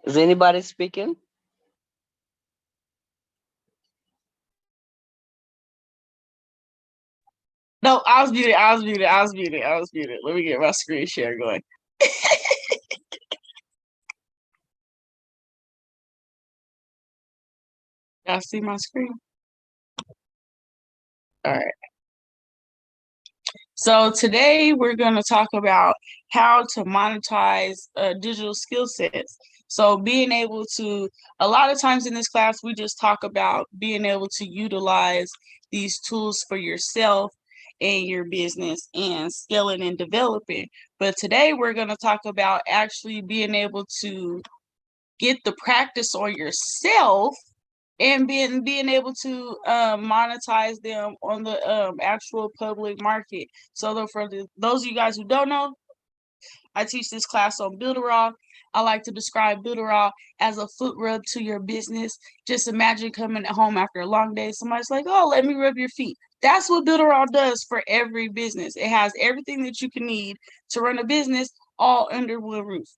Is anybody speaking? No, I was muted. I was muted. I was muted. I was muted. Let me get my screen share going. Y'all see my screen? All right. So today we're going to talk about how to monetize digital skill sets. So being able to, a lot of times in this class, we just talk about being able to utilize these tools for yourself and your business and scaling and developing. But today we're going to talk about actually being able to get the practice on yourself and being able to monetize them on the actual public market. So for those of you guys who don't know, I teach this class on Builderall. I like to describe Builderall as a foot rub to your business. Just imagine coming home after a long day. Somebody's like, "Oh, let me rub your feet." That's what Builderall does for every business. It has everything that you can need to run a business all under one roof.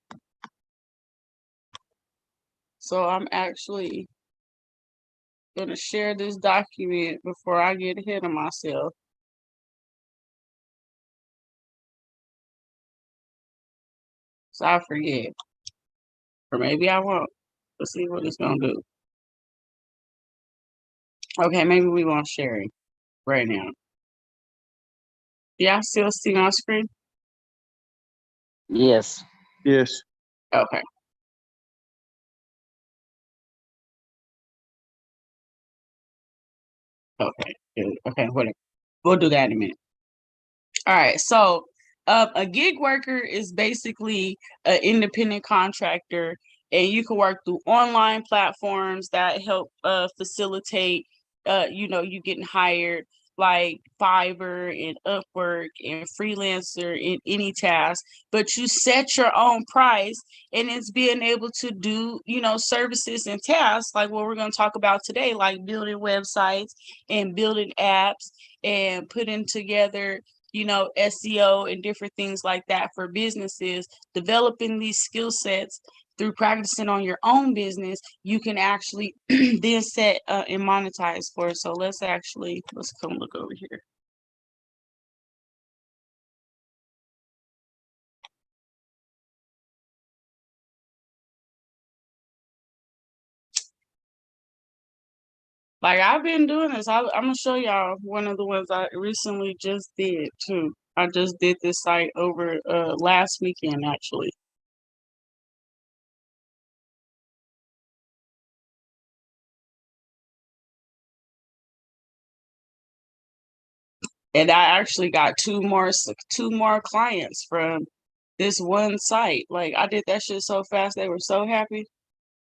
So I'm actually going to share this document before I get ahead of myself. So I forget. Or maybe I won't. Let's see what it's going to do. Okay, maybe we won't share it right now. Yeah, still see my screen? Yes. Yes. Okay. Okay. Okay, whatever. We'll do that in a minute. All right. So a gig worker is basically an independent contractor, and you can work through online platforms that help facilitate, you getting hired, like Fiverr and Upwork and Freelancer in any task. But you set your own price, and it's being able to do, services and tasks like what we're going to talk about today, like building websites and building apps and putting together SEO and different things like that for businesses. Developing these skill sets through practicing on your own business, you can actually then set and monetize for it. So let's come look over here. Like I've been doing this. I'm gonna show y'all one of the ones I recently just did too. I just did this site over last weekend actually. And I actually got two more clients from this one site. Like I did that shit so fast, they were so happy.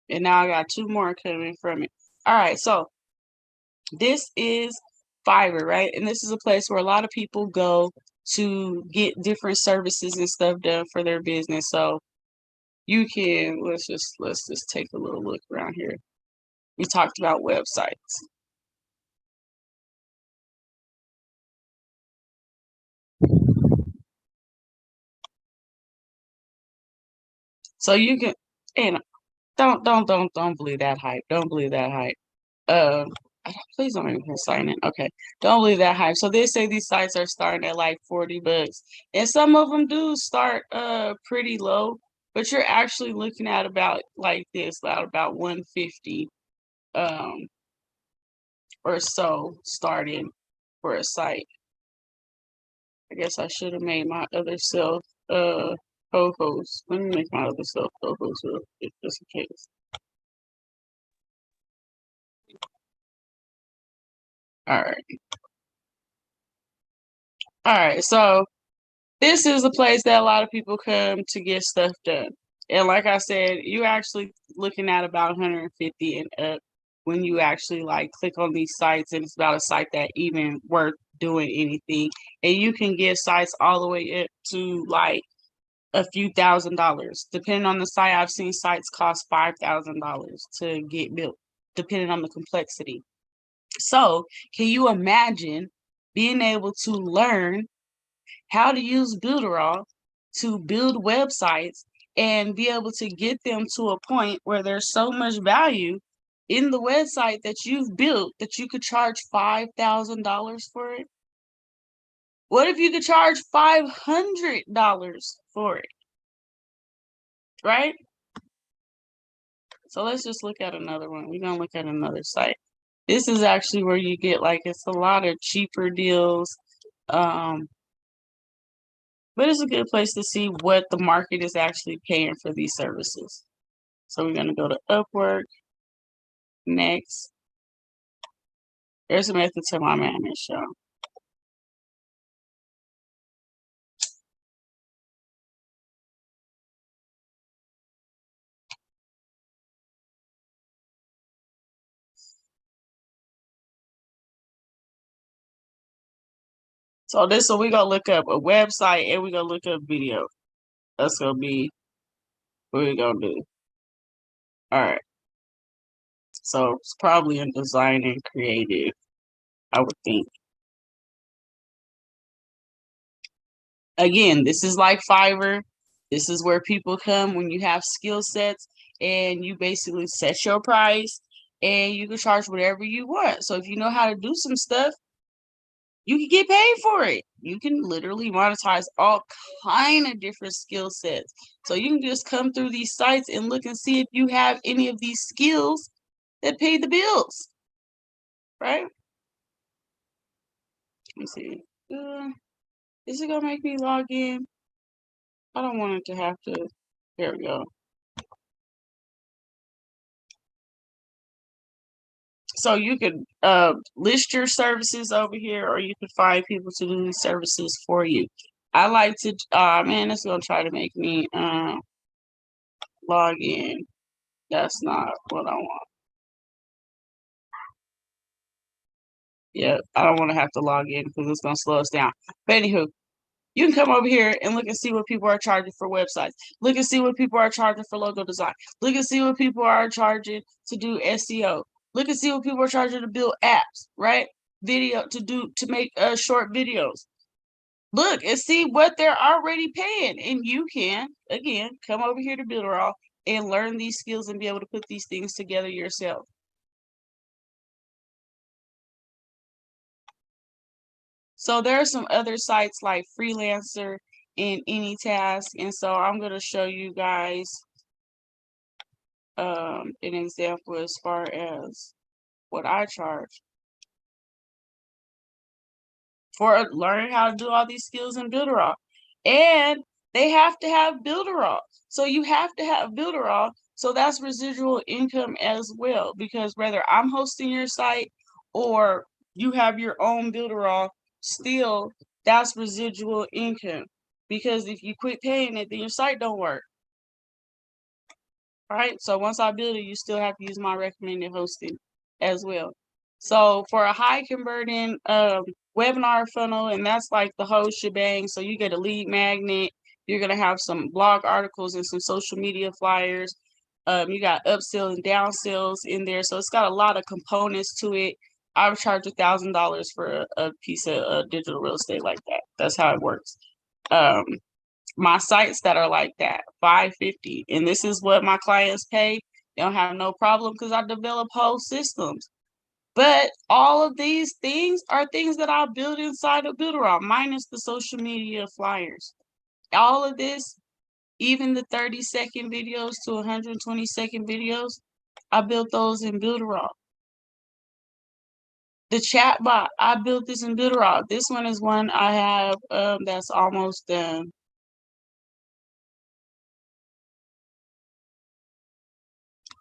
And now I got two more coming from it. All right, so this is Fiverr, right? And this is a place where a lot of people go to get different services and stuff done for their business. So you can let's just take a little look around here. We talked about websites. So you can, and don't believe that hype. Don't believe that hype. Please don't make me sign in. Okay, don't believe that hype. So they say these sites are starting at like $40, and some of them do start pretty low, but you're actually looking at about like this, about 150 um or so starting for a site. I guess I should have made my other self co-host. Let me make my other self co-host just in case. All right. All right. So this is a place that a lot of people come to get stuff done. And like I said, you're actually looking at about 150 and up when you actually like click on these sites, and it's about a site that even worth doing anything. And you can get sites all the way up to like a few $1,000s. Depending on the site, I've seen sites cost $5,000 to get built, depending on the complexity. So can you imagine being able to learn how to use Builderall to build websites and be able to get them to a point where there's so much value in the website that you've built that you could charge $5,000 for it? What if you could charge $500 for it? Right? So let's just look at another one. We're gonna look at another site. This is actually where you get like it's a lot of cheaper deals. But it's a good place to see what the market is actually paying for these services. So we're gonna go to Upwork. Next. There's a method to my madness, y'all. So we're gonna look up a website and we're gonna look up video. That's gonna be what we're gonna do. All right. So it's probably in design and creative, I would think. Again, this is like Fiverr. This is where people come when you have skill sets and you basically set your price and you can charge whatever you want. So if you know how to do some stuff, you can get paid for it. You can literally monetize all kind of different skill sets. So you can just come through these sites and look and see if you have any of these skills that pay the bills, right? Let me see. Is it gonna make me log in? I don't want it to have to. There we go. So you could list your services over here, or you could find people to do these services for you. I like to, man, it's gonna try to make me log in. That's not what I want. Yeah, I don't want to have to log in because it's gonna slow us down. But anywho, you can come over here and look and see what people are charging for websites. Look and see what people are charging for logo design. Look and see what people are charging to do SEO. Look and see what people are charging to build apps, right? To make short videos. Look and see what they're already paying, and you can again come over here to Builderall and learn these skills and be able to put these things together yourself. So there are some other sites like Freelancer and AnyTask, and so I'm going to show you guys an example as far as what I charge for learning how to do all these skills in Builderall. And they have to have Builderall. So you have to have Builderall. So that's residual income as well, because whether I'm hosting your site or you have your own Builderall, still that's residual income. Because if you quit paying it, then your site don't work. All right. So once I build it, you still have to use my recommended hosting as well. So for a high converting webinar funnel, and that's like the whole shebang. So you get a lead magnet, you're gonna have some blog articles and some social media flyers. You got upsell and downsells in there. So it's got a lot of components to it. I would charge $1,000 for a piece of digital real estate like that. That's how it works. My sites that are like that, $550, and this is what my clients pay. They don't have no problem because I develop whole systems. But all of these things are things that I build inside of Builderall, minus the social media flyers. All of this, even the 30-second videos to 120-second videos, I built those in Builderall. The chat bot, I built this in Builderall. This one is one I have that's almost done.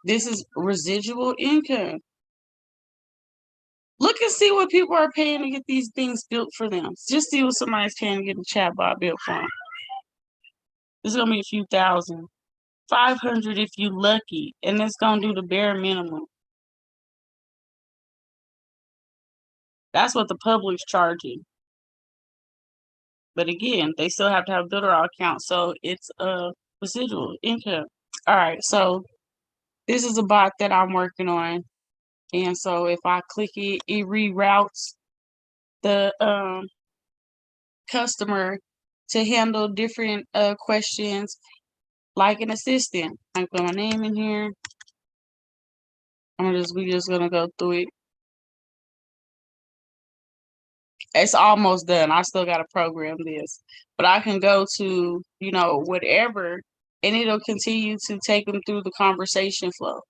This is residual income. Look and see what people are paying to get these things built for them. Just see what somebody's paying to get a chatbot built for them. It's gonna be a few thousand. 500 if you lucky, and it's gonna do the bare minimum. That's what the public's charging. But again, they still have to have a Builderall account, so it's a residual income. All right, so this is a bot that I'm working on. And so if I click it, it reroutes the customer to handle different questions. like an assistant. I put my name in here. We just gonna go through it. It's almost done. I still gotta program this, but I can go to, you know, whatever, and it'll continue to take them through the conversation flow.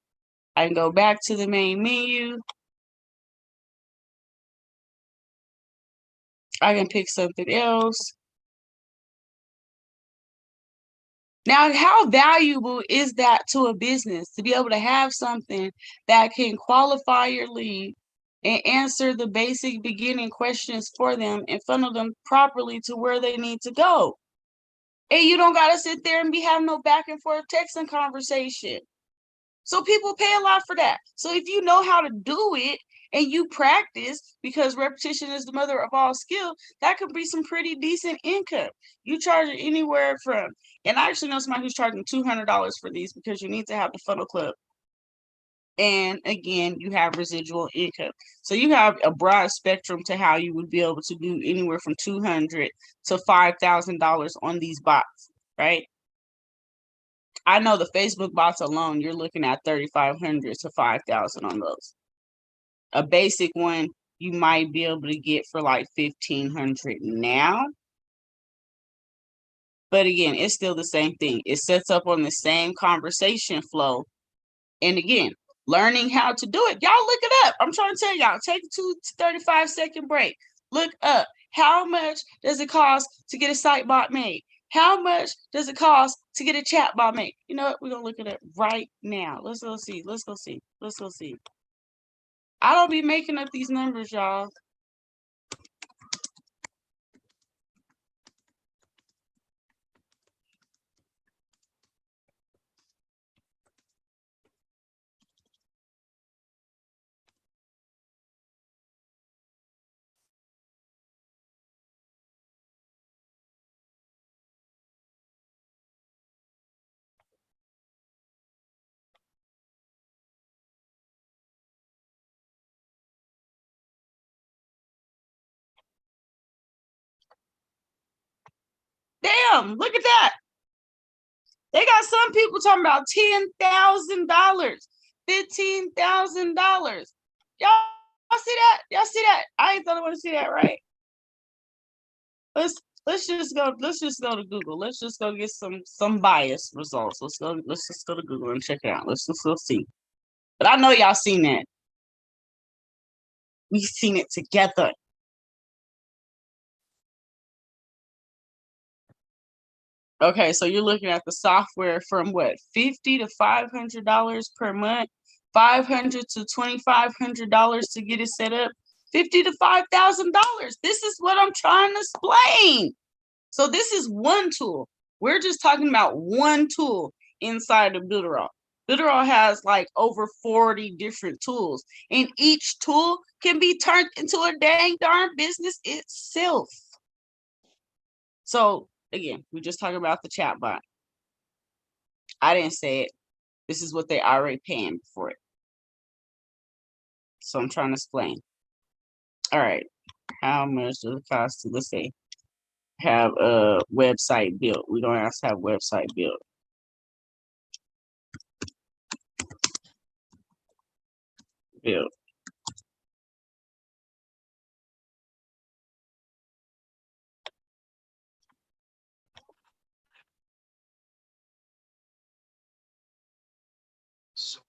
I can go back to the main menu. I can pick something else. Now, how valuable is that to a business to be able to have something that can qualify your lead and answer the basic beginning questions for them and funnel them properly to where they need to go? And you don't got to sit there and be having no back and forth texting conversation. So people pay a lot for that. So if you know how to do it and you practice, because repetition is the mother of all skill, that could be some pretty decent income. You charge it anywhere from, and I actually know somebody who's charging $200 for these because you need to have the funnel club. And again, you have residual income. So you have a broad spectrum to how you would be able to do anywhere from $200 to $5,000 on these bots, right? I know the Facebook bots alone, you're looking at 3,500 to 5,000 on those. A basic one you might be able to get for like 1,500 now. But again, it's still the same thing. It sets up on the same conversation flow. And again, learning how to do it. Y'all look it up. I'm trying to tell y'all, take a 35-second break. Look up, how much does it cost to get a site bot made? How much does it cost to get a chat bot made? You know what? We're going to look at it right now. Let's go see. Let's go see. Let's go see. I don't be making up these numbers, y'all. Damn, look at that. They got some people talking about $10,000, $15,000. Y'all see that? Y'all see that? I ain't thought I want to see that, right? Let's just go to Google. Let's just go get some bias results. Let's just go to Google and check it out. Let's just go see. But I know y'all seen that. We've seen it together. Okay, so you're looking at the software from what, $50 to $500 per month, $500 to $2,500 to get it set up, $50 to $5,000. This is what I'm trying to explain. So this is one tool. We're just talking about one tool inside of Builderall. Builderall has like over 40 different tools, and each tool can be turned into a dang darn business itself. So again, we're just talking about the chatbot. I didn't say it. This is what they already paying for it. So I'm trying to explain. All right. How much does it cost to, let's say, have a website built? We don't have to have website built. Built.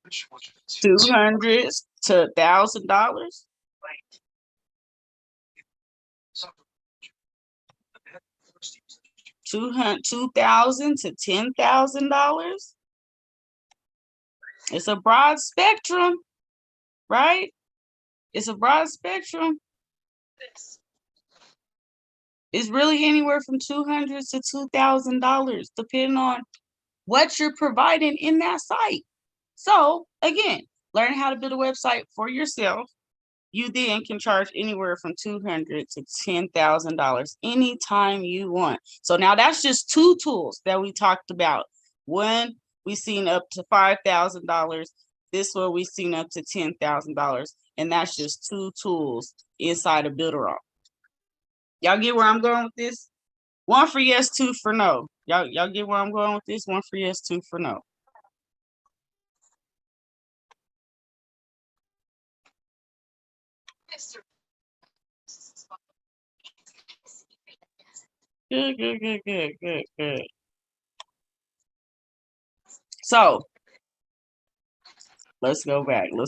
$200 to $1,000. $2,000 to $10,000. It's a broad spectrum, right? It's a broad spectrum. It's really anywhere from $200 to $2,000, depending on what you're providing in that site. So again, learn how to build a website for yourself. You then can charge anywhere from $200 to $10,000 anytime you want. So now that's just two tools that we talked about. One, we seen up to $5,000. This one we seen up to $10,000, and that's just two tools inside of Builderall. Y'all get where I'm going with this? 1 for yes, 2 for no. Y'all get where I'm going with this? 1 for yes, 2 for no. Good. So let's go back. We're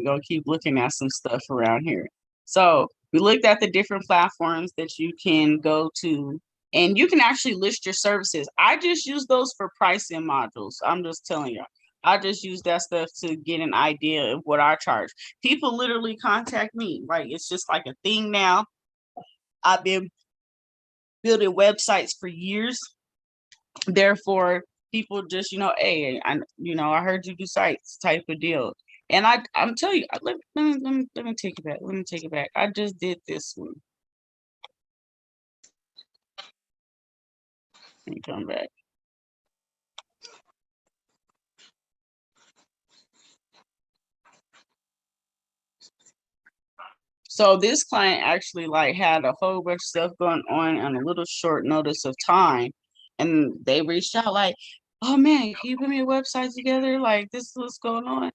gonna keep looking at some stuff around here. So we looked at the different platforms that you can go to, and you can actually list your services. I just use those for pricing modules. I'm just telling you. I just use that stuff to get an idea of what I charge. People literally contact me. Like, it's just like a thing now. I've been building websites for years. Therefore, people just, hey, I heard you do sites type of deal. And I'm telling you, let me take it back. Let me take it back. I just did this one. Let me come back. So this client actually like had a whole bunch of stuff going on a little short notice of time. And they reached out like, oh man, can you put me a website together? Like, this is what's going on.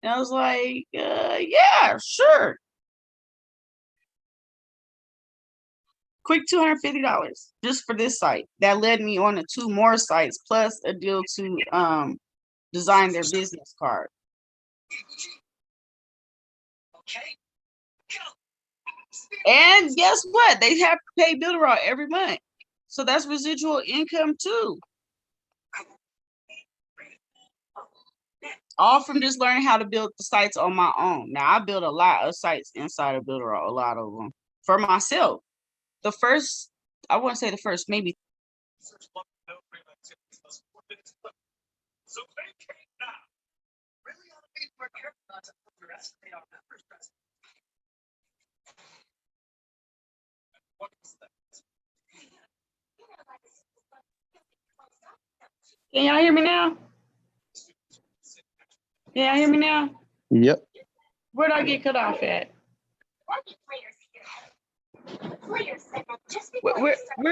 And I was like, yeah, sure. Quick $250 just for this site. That led me on to 2 more sites plus a deal to design their business card. And guess what? They have to pay Builderall every month. So that's residual income too. All from just learning how to build the sites on my own. Now I build a lot of sites inside of Builderall, a lot of them for myself. The first, I wouldn't say the first, maybe. Can y'all hear me now? Can y'all hear me now? Yep. Where'd I get cut off at? Where'd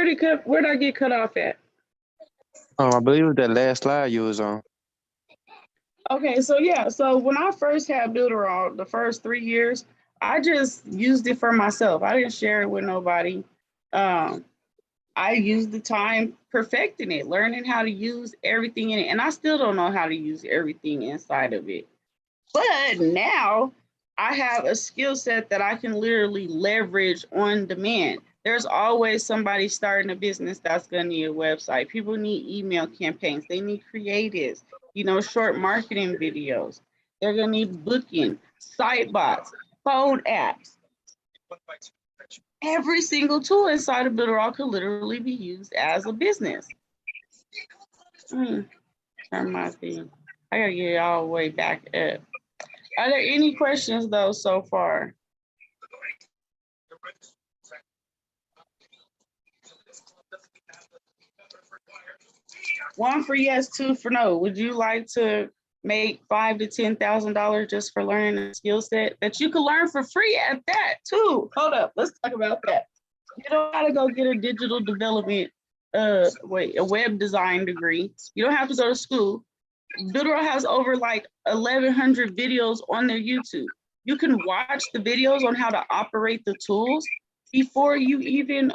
I get cut off at? I believe it was that last slide you was on. Okay, so yeah, so when I first had Builderall, the first 3 years, I just used it for myself. I didn't share it with nobody. I used the time perfecting it, learning how to use everything in it. And I still don't know how to use everything inside of it. But now I have a skill set that I can literally leverage on demand. There's always somebody starting a business that's going to need a website. People need email campaigns. They need creatives, short marketing videos. They're going to need booking, site bots, phone apps. Every single tool inside of Builderall could literally be used as a business. Turn my thing. I gotta get it all the way back up. Are there any questions though so far? One for yes, 2 for no. Would you like to make $5,000 to $10,000 just for learning a skill set that you can learn for free at that too? Hold up, let's talk about that. You don't gotta go get a digital development, a web design degree. You don't have to go to school. Builderall has over like 1,100 videos on their YouTube. You can watch the videos on how to operate the tools before you even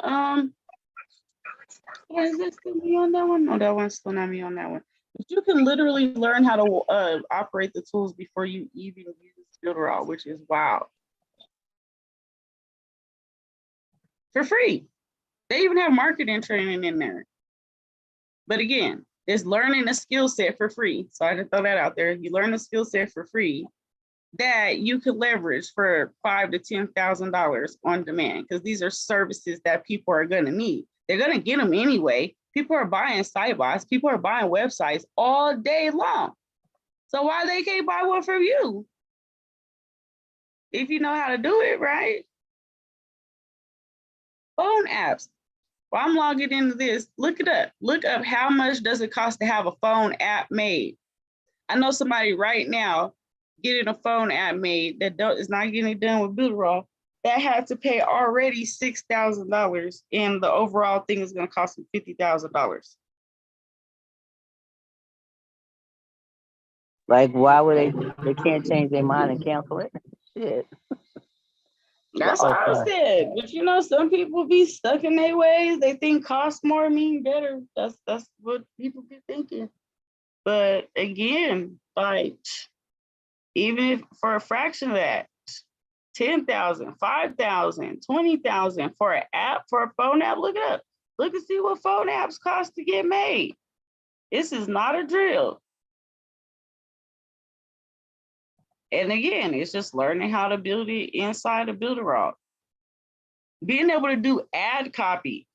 is this still me on that one? No, that one's still not me on that one. But you can literally learn how to operate the tools before you even use Builderall, which is wow. For free. They even have marketing training in there. But again, it's learning a skill set for free. So I had to throw that out there. You learn a skill set for free that you could leverage for $5,000 to $10,000 on demand, because these are services that people are going to need. They're going to get them anyway. People are buying site bots. People are buying websites all day long. So why they can't buy one from you? If you know how to do it, right? Phone apps. Well, I'm logging into this. Look it up. Look up how much does it cost to have a phone app made. I know somebody right now getting a phone app made that is not getting it done with Builderall. that had to pay already $6,000, and the overall thing is going to cost them $50,000. Like, why would they can't change their mind and cancel it? Shit. That's what I said. But you know, some people be stuck in their ways. They think cost more mean better. That's what people be thinking. But again, like, even if for a fraction of that, 10,000, 5,000, 20,000 for an app, for a phone app, look it up. Look and see what phone apps cost to get made. This is not a drill. And again, it's just learning how to build it inside of Builderall. Being able to do ad copy.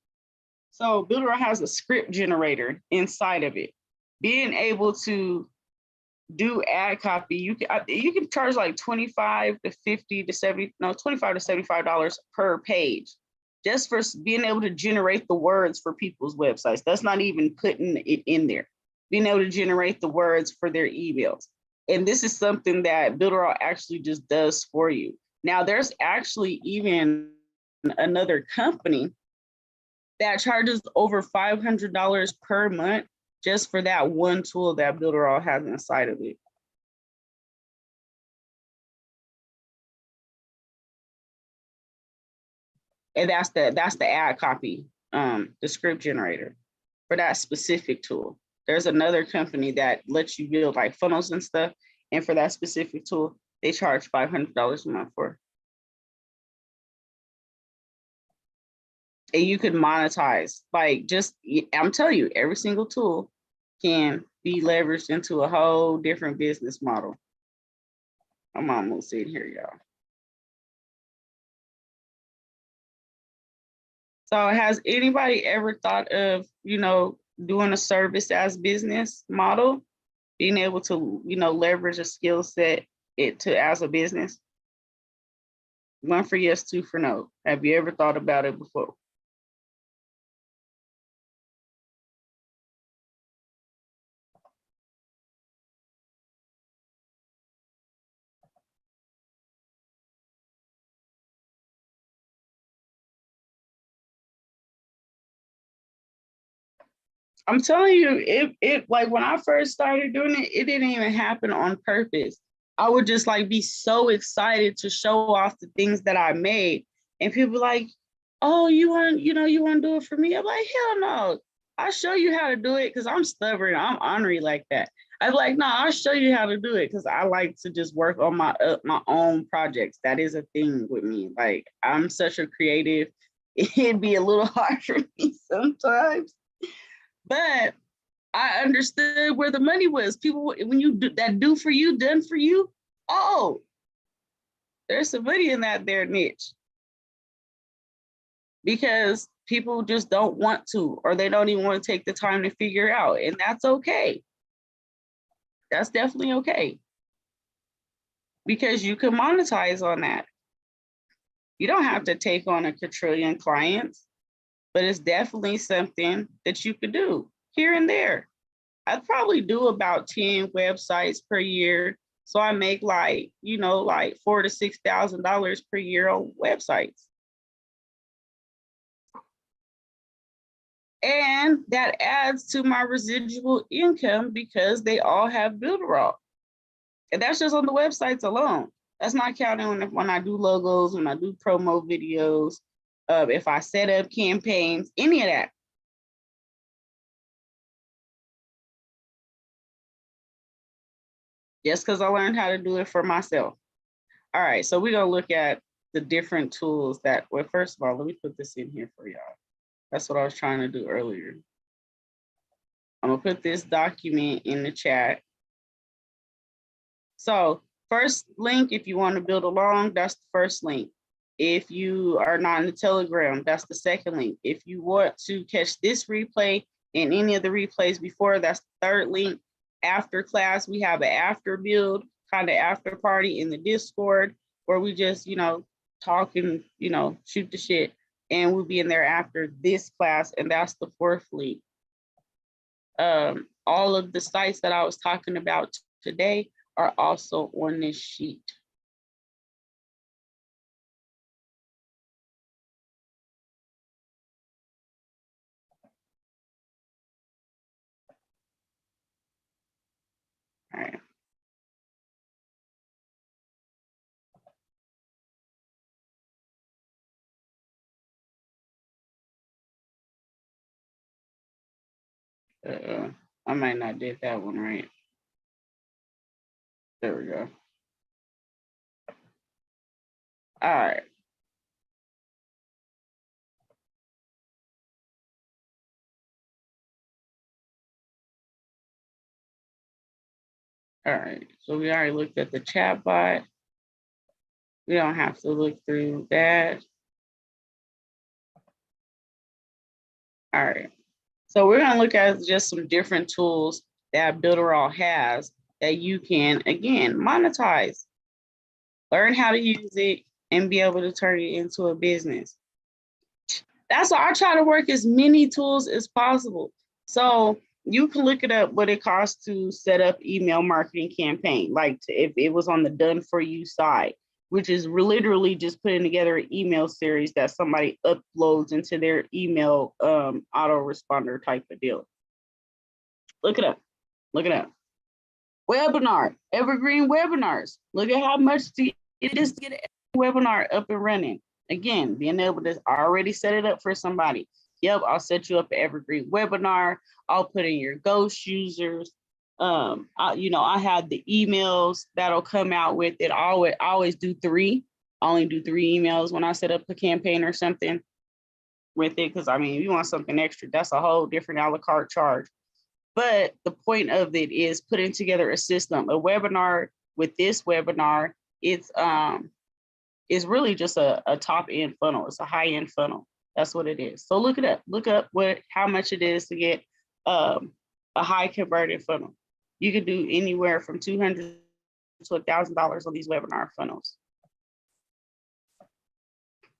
So Builderall has a script generator inside of it. Being able to do ad copy, you can charge like $25 to $50 to $70, no, $25 to $75 per page, just for being able to generate the words for people's websites. That's not even putting it in there. Being able to generate the words for their emails. And this is something that Builderall actually just does for you. Now, there's actually even another company that charges over $500 per month just for that one tool that Builderall has inside of it. And that's the ad copy, the script generator for that specific tool. There's another company that lets you build like funnels and stuff. And for that specific tool, they charge $500 a month for. And you could monetize, like, just, I'm telling you, every single tool can be leveraged into a whole different business model. I'm almost in here, y'all. So has anybody ever thought of, you know, doing a service as business model, being able to, you know, leverage a skill set as a business? 1 for yes, 2 for no. Have you ever thought about it before? I'm telling you, it like when I first started doing it, it didn't even happen on purpose. I would just like be so excited to show off the things that I made. And people like, oh, you want to do it for me? I'm like, hell no. I'll show you how to do it because I'm stubborn. I'm ornery like that. I'm like, no, I'll show you how to do it because I like to just work on my own projects. That is a thing with me. Like, I'm such a creative. It'd be a little hard for me sometimes. But I understood where the money was. People, when you do that, do for you, done for you. Oh, there's some money in that there niche. Because people just don't want to, or they don't even want to take the time to figure out. And that's okay. That's definitely okay. Because you can monetize on that. You don't have to take on a quadrillion clients, but it's definitely something that you could do here and there. I'd probably do about 10 websites per year. So I make like, you know, like $4,000 to $6,000 per year on websites. And that adds to my residual income because they all have Builderall. And that's just on the websites alone. That's not counting when I do logos, when I do promo videos, if I set up campaigns, any of that. Just because I learned how to do it for myself. All right, so we're gonna look at the different tools that, well, first of all, let me put this in here for y'all. That's what I was trying to do earlier. I'm gonna put this document in the chat. So first link, if you want to build along, that's the first link. If you are not in the Telegram, that's the second link. If you want to catch this replay and any of the replays before, that's the third link. After class, we have an after build, kind of after party in the Discord, where we just, you know, talk and, you know, shoot the shit. And we'll be in there after this class, and that's the fourth link. All of the sites that I was talking about today are also on this sheet. I might not did that one right. There we go. All right. All right, so we already looked at the chat bot. We don't have to look through that. All right, so we're gonna look at just some different tools that Builderall has that you can, again, monetize. Learn how to use it and be able to turn it into a business. That's why I try to work as many tools as possible. So you can look it up what it costs to set up email marketing campaign, like if it was on the done for you side, which is literally just putting together an email series that somebody uploads into their email autoresponder type of deal. Look it up. Look it up. Webinar, evergreen webinars. Look at how much it is to get a webinar up and running. Again, being able to already set it up for somebody. Yep, I'll set you up an evergreen webinar. I'll put in your ghost users. I have the emails that'll come out with it. I always do 3. I only do 3 emails when I set up a campaign or something with it. Because I mean, if you want something extra, that's a whole different a la carte charge. But the point of it is putting together a system. A webinar with this webinar, it's really just a top end funnel. It's a high end funnel. That's what it is. So look it up. Look up how much it is to get a high converted funnel. You could do anywhere from $200 to $1,000 on these webinar funnels.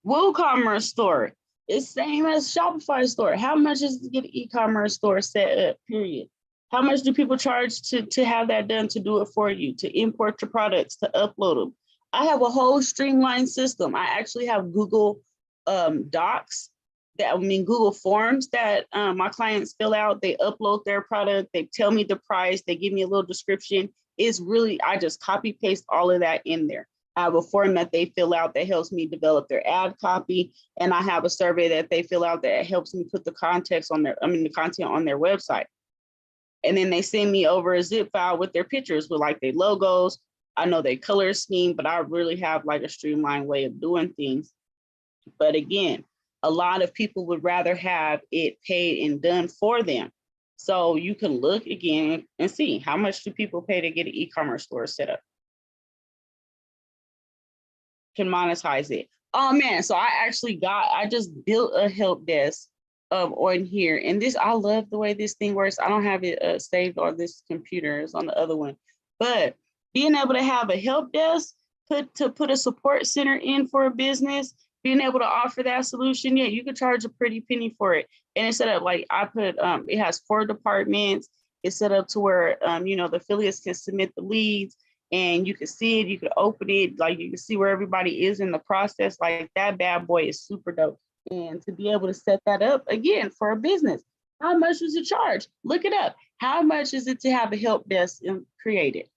WooCommerce store. It's same as Shopify store. How much is to get an e-commerce store set up, period? How much do people charge to have that done, to do it for you, to import your products, to upload them? I have a whole streamlined system. I actually have Google Docs, Google Forms that my clients fill out. They upload their product, they tell me the price, they give me a little description. It's really, I just copy paste all of that in there. I have a form that they fill out that helps me develop their ad copy. And I have a survey that they fill out that helps me put the content on their website. And then they send me over a zip file with their pictures with like their logos. I know their color scheme, but I really have like a streamlined way of doing things. But again, a lot of people would rather have it paid and done for them. So you can look again and see how much do people pay to get an e-commerce store set up. Can monetize it. Oh man, so I just built a help desk on here, and this, I love the way this thing works. I don't have it saved on this computer, it's on the other one, but being able to have a help desk, put a support center in for a business, being able to offer that solution, yeah, you could charge a pretty penny for it. And it's set up like I put, it has 4 departments. It's set up to where the affiliates can submit the leads. And you can see it, you can open it, like you can see where everybody is in the process. Like that bad boy is super dope. And to be able to set that up again for a business, how much does it charge? Look it up. How much is it to have a help desk created?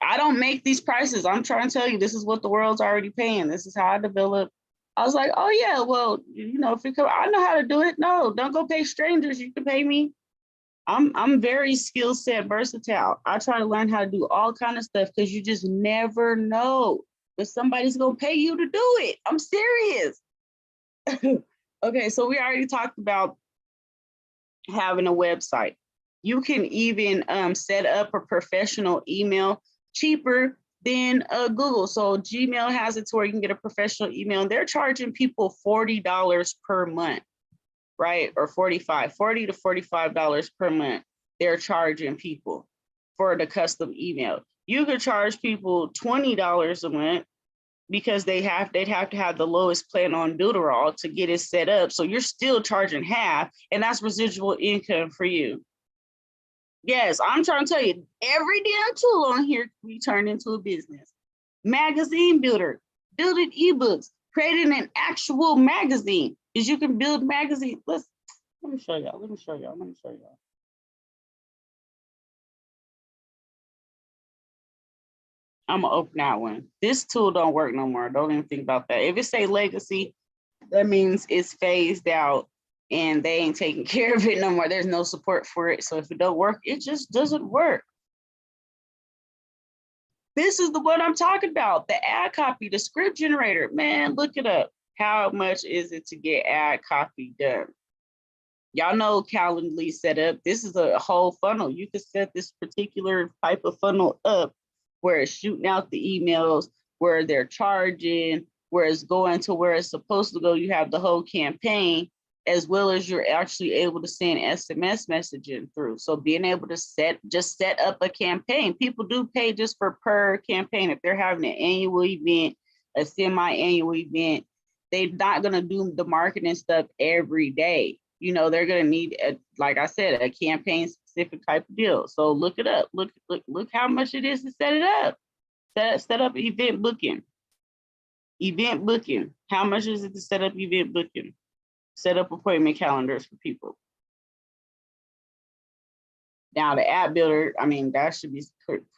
I don't make these prices. I'm trying to tell you, this is what the world's already paying. This is how I develop. I was like, oh yeah, well, if it come, I know how to do it. No, don't go pay strangers. You can pay me. I'm very skill set versatile. I try to learn how to do all kind of stuff because you just never know if somebody's gonna pay you to do it. I'm serious. Okay, so we already talked about having a website. You can even set up a professional email cheaper than Google. So Gmail has it to where you can get a professional email, and they're charging people $40 per month. Right? Or $40 to $45 per month. They're charging people for the custom email. You could charge people $20 a month because they'd have to have the lowest plan on Builderall to get it set up. So you're still charging half, and that's residual income for you. Yes, I'm trying to tell you, every damn tool on here can be turned into a business. Magazine builder, building ebooks, creating an actual magazine. Is you can build magazines. Let me show y'all. I'm gonna open that one. This tool don't work no more. Don't even think about that. If it say legacy, that means it's phased out and they ain't taking care of it no more. There's no support for it. So if it don't work, it just doesn't work. This is the one I'm talking about, the ad copy, the script generator. Man, look it up. How much is it to get ad copy done? Y'all know Calendly set up. This is a whole funnel. You can set this particular type of funnel up where it's shooting out the emails, where they're charging, where it's going to where it's supposed to go. You have the whole campaign, as well as you're actually able to send SMS messaging through. So being able to set up a campaign. People do pay just for per campaign. If they're having an annual event, a semi-annual event, they're not gonna do the marketing stuff every day. You know, they're gonna need, like I said, a campaign specific type of deal. So look it up. Look how much it is to set it up. Set up event booking. Event booking. How much is it to set up event booking? Set up appointment calendars for people. Now the app builder, I mean, that should be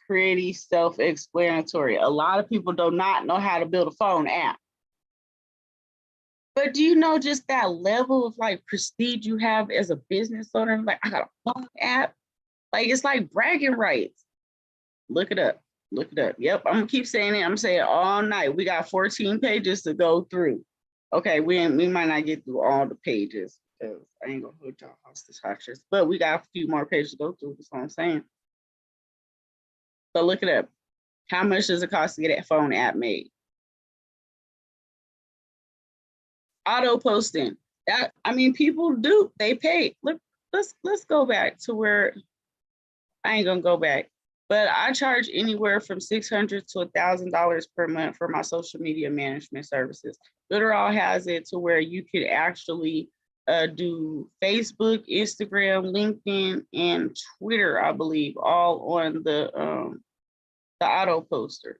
pretty self-explanatory. A lot of people do not know how to build a phone app. But do you know just that level of like prestige you have as a business owner? Like, I got a phone app. Like, it's like bragging rights. Look it up. Look it up. Yep, I'm gonna keep saying it. I'm saying it all night. We got 14 pages to go through. Okay, we might not get through all the pages because I ain't gonna hold y'all hostage, but we got a few more pages to go through. That's what I'm saying. So look it up. How much does it cost to get a phone app made? Auto posting. That, I mean, people do, they pay. Look, let's go back to where, I ain't gonna go back, but I charge anywhere from $600 to $1,000 per month for my social media management services. Literal has it to where you could actually do Facebook, Instagram, LinkedIn, and Twitter, I believe, all on the auto poster.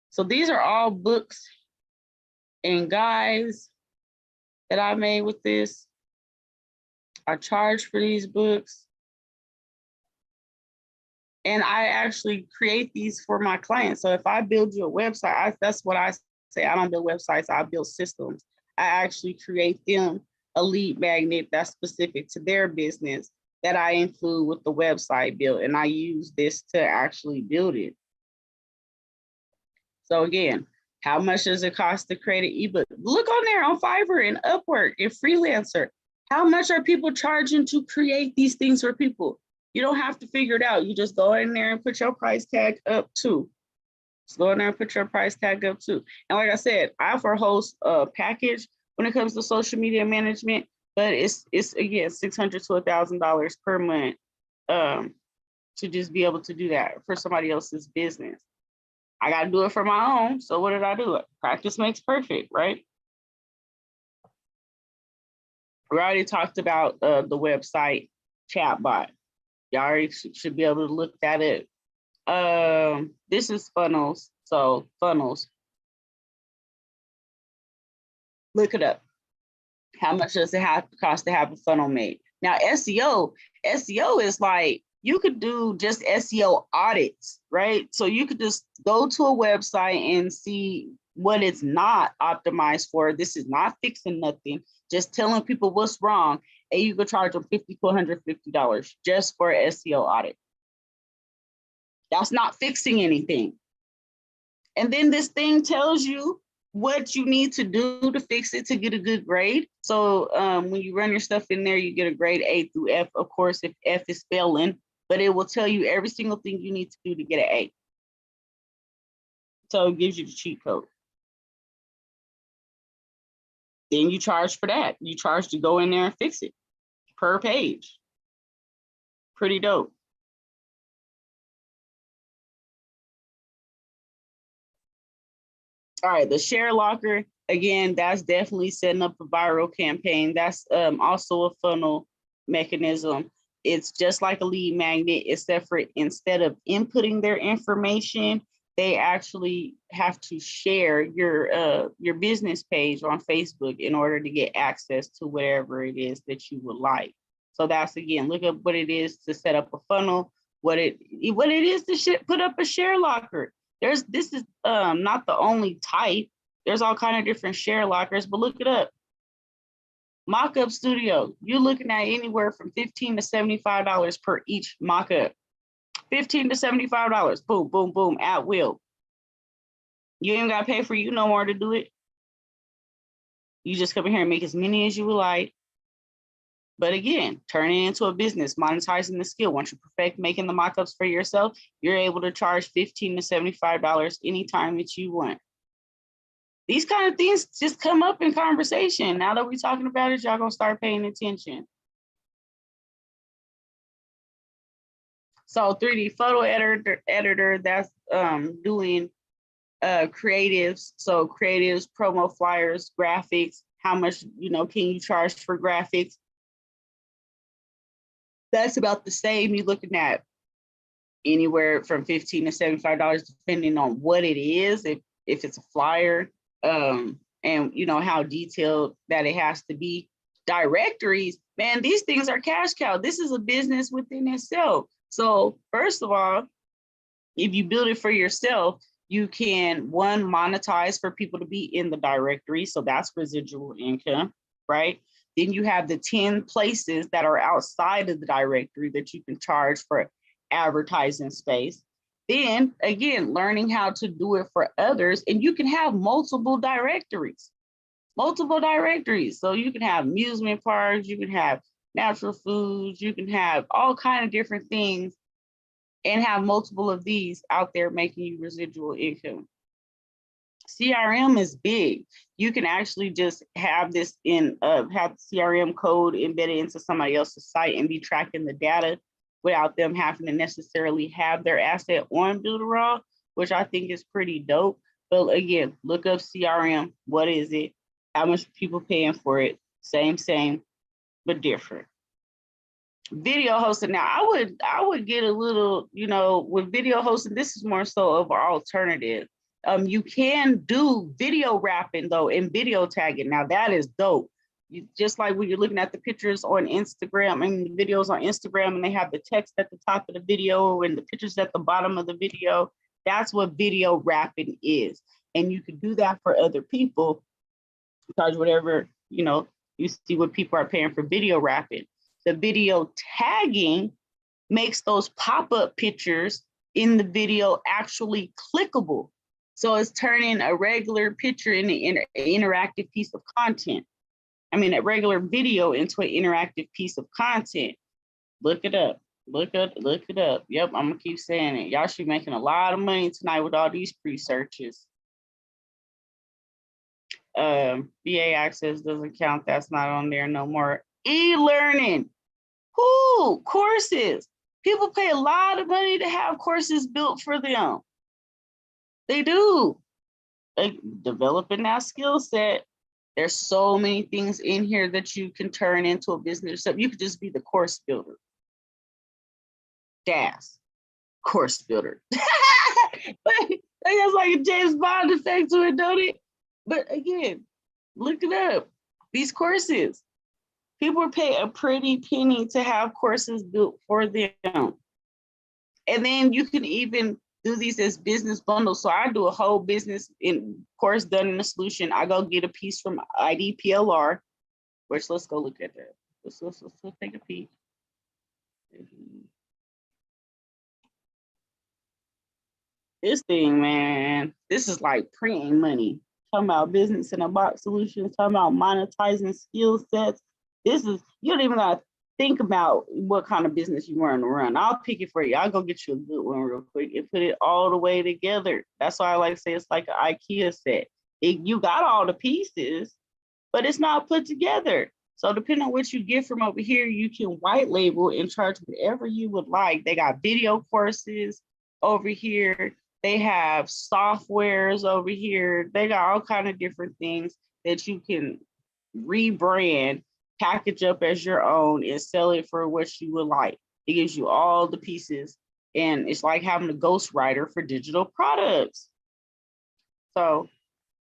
So these are all books and guides that I made with this. I charge for these books. And I actually create these for my clients. So if I build you a website, that's what I say. I don't build websites, I build systems. I actually create them a lead magnet that's specific to their business that I include with the website build. And I use this to actually build it. So again, how much does it cost to create an ebook? Look on there on Fiverr and Upwork and Freelancer. How much are people charging to create these things for people? You don't have to figure it out. You just go in there and put your price tag up too. Just go in there and put your price tag up too. And like I said, I offer a whole package when it comes to social media management, but it's again $600 to $1,000 per month to just be able to do that for somebody else's business. I got to do it for my own. So what did I do? Practice makes perfect, right? We already talked about the website chatbot. Y'all already should be able to look that up. This is funnels. So funnels. Look it up. How much does it cost to have a funnel made? Now, SEO is like, you could do just SEO audits, right? So you could just go to a website and see what it's not optimized for. This is not fixing nothing, just telling people what's wrong. And you could charge them $50 to $150 just for an SEO audit. That's not fixing anything. And then this thing tells you what you need to do to fix it to get a good grade. So when you run your stuff in there, you get a grade A through F. Of course, if F is failing, but it will tell you every single thing you need to do to get an A. So it gives you the cheat code. Then you charge for that. You charge to go in there and fix it per page. Pretty dope. All right, the share locker, again, that's definitely setting up a viral campaign. That's also a funnel mechanism. It's just like a lead magnet, except for instead of inputting their information, they actually have to share your business page on Facebook in order to get access to whatever it is that you would like. So that's, again, look up what it is to set up a funnel, what it is to put up a share locker. This is not the only type. There's all kind of different share lockers, but look it up. Mock-up studio, you're looking at anywhere from $15 to $75 per each mock-up. $15 to $75, boom, boom, boom, at will. You ain't gotta pay for you no more to do it. You just come in here and make as many as you would like. But again, turn it into a business, monetizing the skill. Once you perfect making the mock-ups for yourself, you're able to charge $15 to $75 anytime that you want. These kind of things just come up in conversation. Now that we're talking about it, y'all gonna start paying attention. So 3D photo editor that's doing creatives. So creatives, promo flyers, graphics. How much can you charge for graphics? That's about the same. You're looking at anywhere from $15 to $75, depending on what it is. If it's a flyer, and how detailed that it has to be. Directories, man, these things are cash cow. This is a business within itself. So first of all, if you build it for yourself, you can, one, monetize for people to be in the directory. So that's residual income, right? Then you have the 10 places that are outside of the directory that you can charge for advertising space. Then again, learning how to do it for others, and you can have multiple directories. So you can have amusement parks, you can have natural foods, you can have all kinds of different things and have multiple of these out there making you residual income. CRM is big. You can actually just have this in, have CRM code embedded into somebody else's site and be tracking the data without them having to necessarily have their asset on Builderall, which I think is pretty dope. But again, look up CRM. What is it? How much people paying for it? Same, but different. Video hosting. Now, I would get a little, with video hosting, this is more so of an alternative. You can do video wrapping though and video tagging. Now that is dope. Just like when you're looking at the pictures on Instagram and the videos on Instagram and they have the text at the top of the video and the pictures at the bottom of the video, that's what video wrapping is. And you can do that for other people, charge whatever, you see what people are paying for video wrapping. The video tagging makes those pop-up pictures in the video actually clickable. So it's turning a regular picture into an interactive piece of content. I mean, a regular video into an interactive piece of content. Look it up. Look it up. Yep, I'm gonna keep saying it. Y'all should be making a lot of money tonight with all these pre-searches. VA access doesn't count. That's not on there no more. E-learning. Courses. People pay a lot of money to have courses built for them. They do. Like developing that skill set. There's so many things in here that you can turn into a business. So you could just be the course builder. DAS, course builder. But that's like a James Bond effect to it, don't it? But again, look it up. These courses, people pay a pretty penny to have courses built for them. And then you can even do these as business bundles. So I do a whole business in course done in a solution. I go get a piece from IDPLR, which let's go look at that. Let's take a peek. This thing, man, this is like printing money. Talking about business in a box solutions, talking about monetizing skill sets. This is, you don't even gotta think about what kind of business you want to run. I'll pick it for you. I'll go get you a good one real quick and put it all the way together. That's why I like to say it's like an IKEA set. You got all the pieces, but it's not put together. So depending on what you get from over here, you can white label and charge whatever you would like. They got video courses over here. They have softwares over here. They got all kind of different things that you can rebrand, package up as your own, and sell it for what you would like. It gives you all the pieces, and it's like having a ghostwriter for digital products. So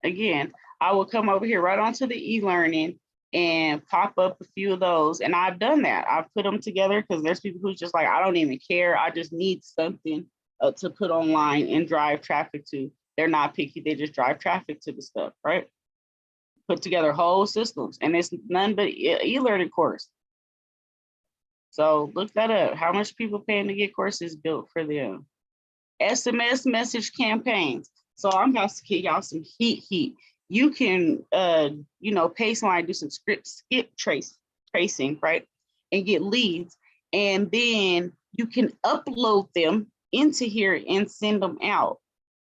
again, I will come over here right onto the e-learning and pop up a few of those. And I've done that. I've put them together because there's people who's just like, I don't even care. I just need something to put online and drive traffic to. They're not picky. They just drive traffic to the stuff, right? put together whole systems, and it's none but e-learning course. So look that up. How much people paying to get courses built for them? SMS message campaigns. So I'm about to give y'all some heat. You can, you know, pay somebody to do some skip tracing, right? And get leads. And then you can upload them into here and send them out,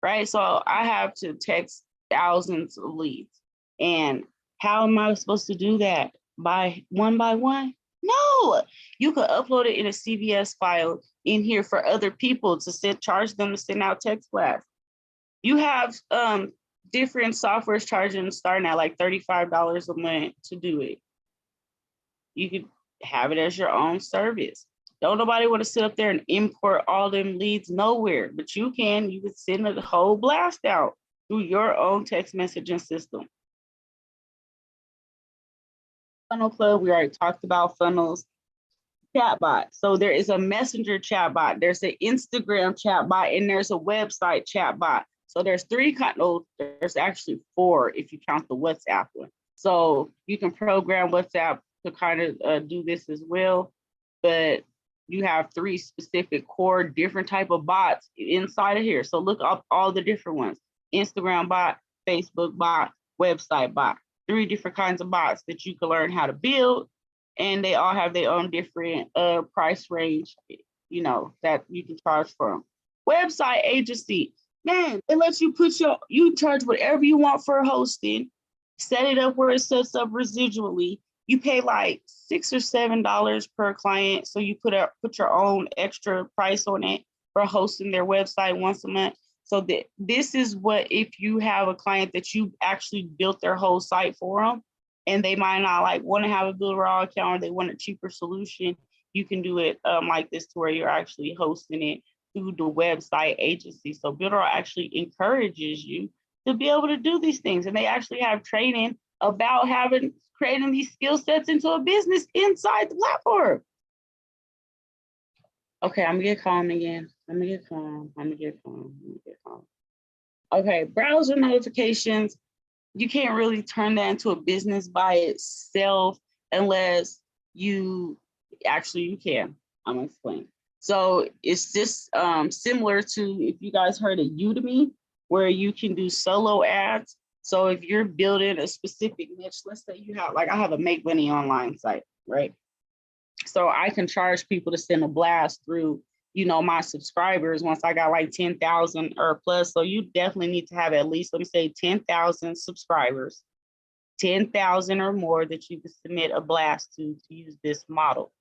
right? So I have to text thousands of leads. And how am I supposed to do that? By one? No, you could upload it in a CVS file in here for other people to charge them to send out text blasts. You have different softwares charging starting at like $35 a month to do it. You could have it as your own service. Don't nobody want to sit up there and import all them leads nowhere, but you can send a whole blast out through your own text messaging system. Funnel Club, we already talked about funnels. Chatbot. So there is a messenger chatbot, there's an Instagram chatbot, and there's a website chatbot. So there's there's actually 4 if you count the WhatsApp one. So you can program WhatsApp to kind of do this as well, but you have 3 specific core different type of bots inside of here. So look up all the different ones: Instagram bot, Facebook bot, website bot. 3 different kinds of bots that you can learn how to build, and they all have their own different price range, you know, that you can charge from. Website agency, man, it lets you you charge whatever you want for hosting, set it up where it sets up residually. You pay like $6 or $7 per client, so you put your own extra price on it for hosting their website once a month. So this is what, if you have a client that you actually built their whole site for them, and they might not like want to have a Build Raw account, or they want a cheaper solution, you can do it like this, to where you're actually hosting it through the website agency. So Build Raw actually encourages you to be able to do these things, and they actually have training about creating these skill sets into a business inside the platform. Okay, I'm gonna get calm again. I'm gonna get calm. Okay, browser notifications. You can't really turn that into a business by itself unless you can. I'm gonna explain. So it's just similar to, if you guys heard of Udemy, where you can do solo ads. So if you're building a specific niche, let's say you have, like I have a make money online site, right? So I can charge people to send a blast through, you know, my subscribers once I got like 10,000 or plus. So you definitely need to have at least, let me say, 10,000 subscribers, 10,000 or more that you can submit a blast to use this model.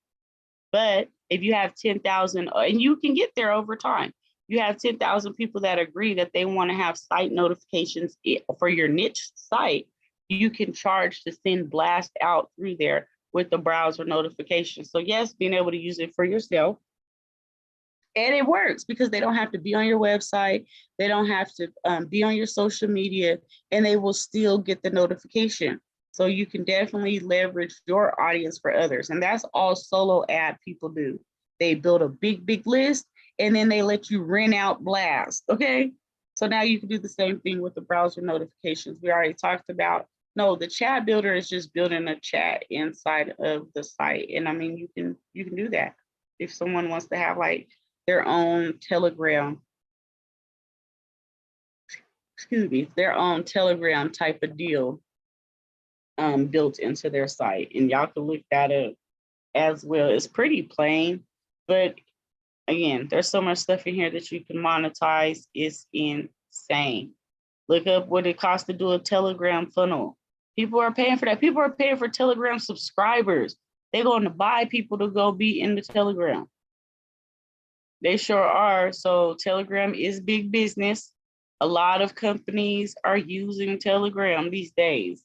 But if you have 10,000, and you can get there over time, you have 10,000 people that agree that they want to have site notifications for your niche site, you can charge to send blast out through there with the browser notification. So yes, being able to use it for yourself. And it works because they don't have to be on your website. They don't have to be on your social media, and they will still get the notification. So you can definitely leverage your audience for others. And that's all solo ad people do. They build a big list, and then they let you rent out blast, okay? So now you can do the same thing with the browser notifications. We already talked about, no, the chat builder is just building a chat inside of the site. And I mean, you can do that. If someone wants to have like their own Telegram, their own Telegram type of deal built into their site. And y'all can look that up as well. It's pretty plain, but again, there's so much stuff in here that you can monetize. It's insane. Look up what it costs to do a Telegram funnel. People are paying for that. People are paying for Telegram subscribers. They're going to buy people to go be in the Telegram. They sure are. So Telegram is big business. A lot of companies are using Telegram these days.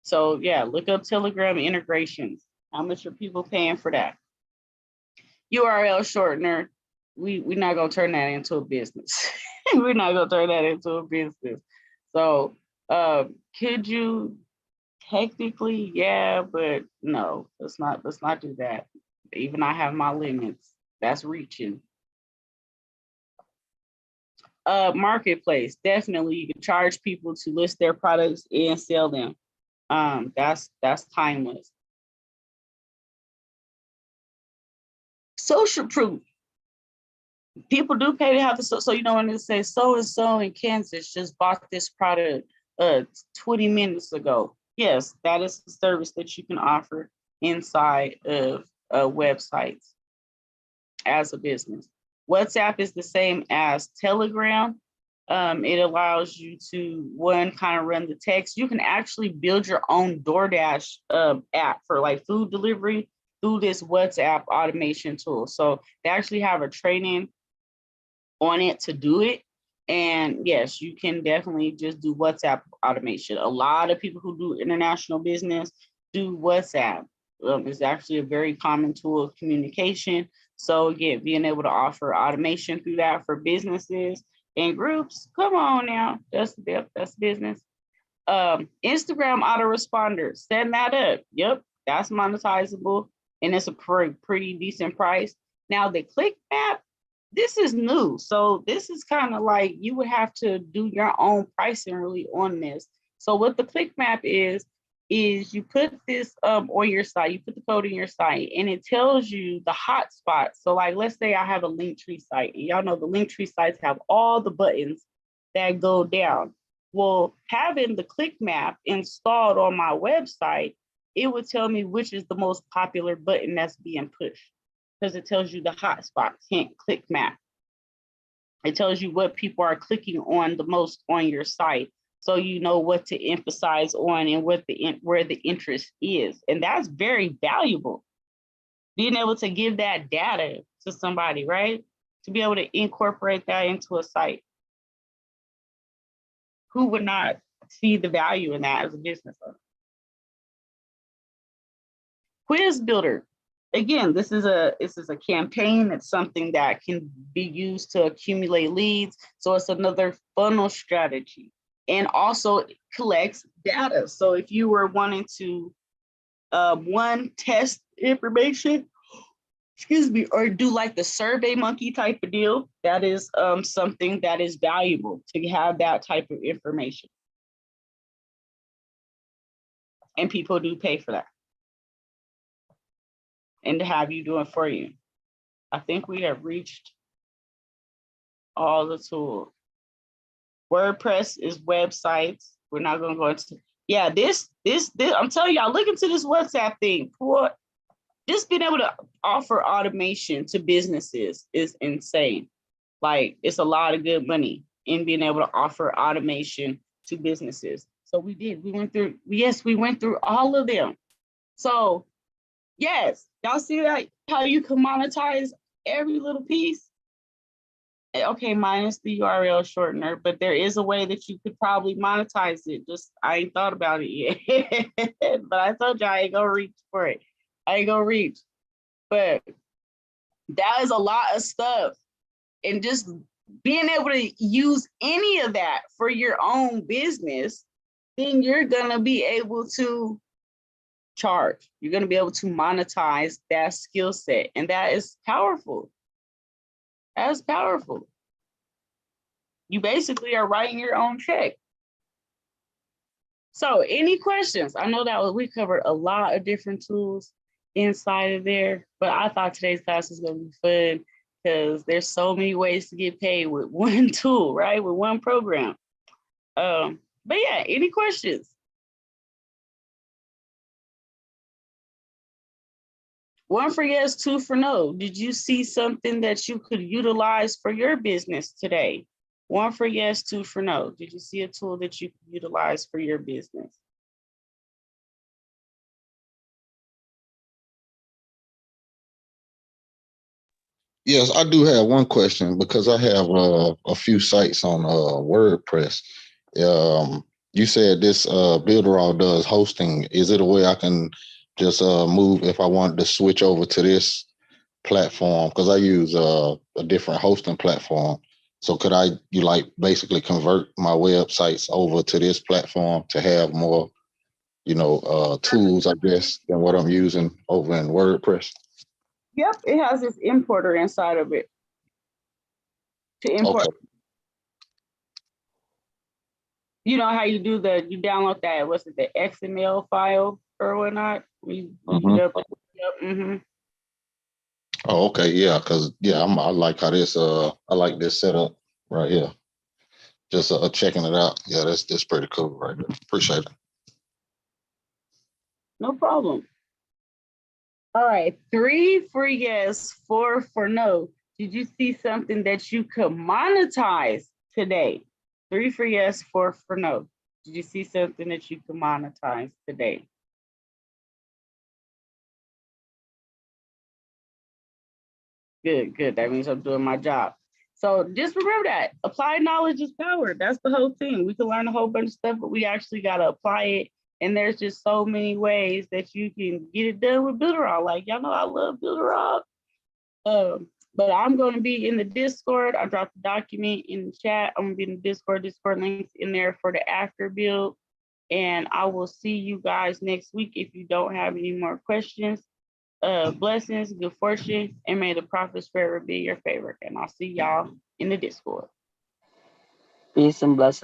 So yeah, look up Telegram integrations. How much are people paying for that? URL shortener. We're not gonna turn that into a business. We're not gonna turn that into a business. So could you technically, yeah, but no, let's not do that. Even I have my limits. That's reaching. Marketplace, definitely. You can charge people to list their products and sell them. That's timeless. Social proof. People do pay to have to, so you know when they say so and so in Kansas just bought this product 20 minutes ago. Yes, that is the service that you can offer inside of websites as a business. WhatsApp is the same as Telegram. It allows you to, one, kind of run the text. You can actually build your own DoorDash app for like food delivery through this WhatsApp automation tool. So they actually have a training on it to do it. And yes, you can definitely just do WhatsApp automation. A lot of people who do international business do WhatsApp. It's actually a very common tool of communication. So again, being able to offer automation through that for businesses and groups, come on now, that's business. Instagram autoresponder, setting that up. Yep, that's monetizable, and it's a pretty decent price. Now the click map, this is new. So this is kind of like you would have to do your own pricing really on this. So what the click map is you put this on your site, you put the code in your site, and it tells you the hot spots. So like, let's say I have a Linktree site, and y'all know the Linktree sites have all the buttons that go down. Well, having the click map installed on my website, it would tell me which is the most popular button that's being pushed, because it tells you the hot spots, hint, click map. It tells you what people are clicking on the most on your site, so you know what to emphasize on and where the interest is. And that's very valuable. Being able to give that data to somebody, right? To be able to incorporate that into a site. Who would not see the value in that as a business owner? Quiz builder. Again, this is a campaign. It's something that can be used to accumulate leads. So it's another funnel strategy, and also it collects data. So if you were wanting to one, test information, excuse me, or do like the Survey Monkey type of deal, that is something that is valuable to have that type of information. And people do pay for that, and to have you do it for you. I think we have reached all the tools. WordPress is websites. We're not going to go into, yeah, this, I'm telling y'all, look into this WhatsApp thing. Just being able to offer automation to businesses is insane. Like, it's a lot of good money in being able to offer automation to businesses. So we went through all of them. So yes, y'all see that, how you can monetize every little piece? Okay, minus the URL shortener, but there is a way that you could probably monetize it. Just, I ain't thought about it yet. But I told you I ain't gonna reach for it. I ain't gonna reach. But that is a lot of stuff. And just being able to use any of that for your own business, then you're gonna be able to charge. You're gonna be able to monetize that skill set. And that is powerful. That's powerful. You basically are writing your own check. So any questions? I know that we covered a lot of different tools inside of there, but I thought today's class was gonna be fun because there's so many ways to get paid with one tool, right? With one program. But yeah, any questions? One for yes, two for no. Did you see something that you could utilize for your business today? One for yes, two for no. Did you see a tool that you could utilize for your business? Yes, I do have one question because I have a few sites on WordPress. You said this Builderall does hosting. Is it a way I can just move if I wanted to switch over to this platform? Because I use a different hosting platform. So could you like basically convert my websites over to this platform to have more, tools, I guess, than what I'm using over in WordPress? Yep, it has this importer inside of it to import. Okay. you know how you do you download that, what's it, the XML file or whatnot? Oh, okay, yeah, because I like how this I like this setup right here. Just checking it out. Yeah, that's pretty cool right there. Appreciate it. No problem. All right, 3 for yes, 4 for no. Did you see something that you could monetize today? 3 for yes, 4 for no. Did you see something that you could monetize today? Good, good. That means I'm doing my job. So just remember that applied knowledge is power. That's the whole thing. We can learn a whole bunch of stuff, but we actually got to apply it. And there's just so many ways that you can get it done with Builderall. Like, y'all know I love Builderall. But I'm going to be in the Discord. I dropped the document in the chat. I'm going to be in the Discord. Discord links in there for the after build. And I will see you guys next week if you don't have any more questions. Blessings, good fortune, and may the prophet's forever be your favorite. And I'll see y'all in the Discord. Peace and blessings.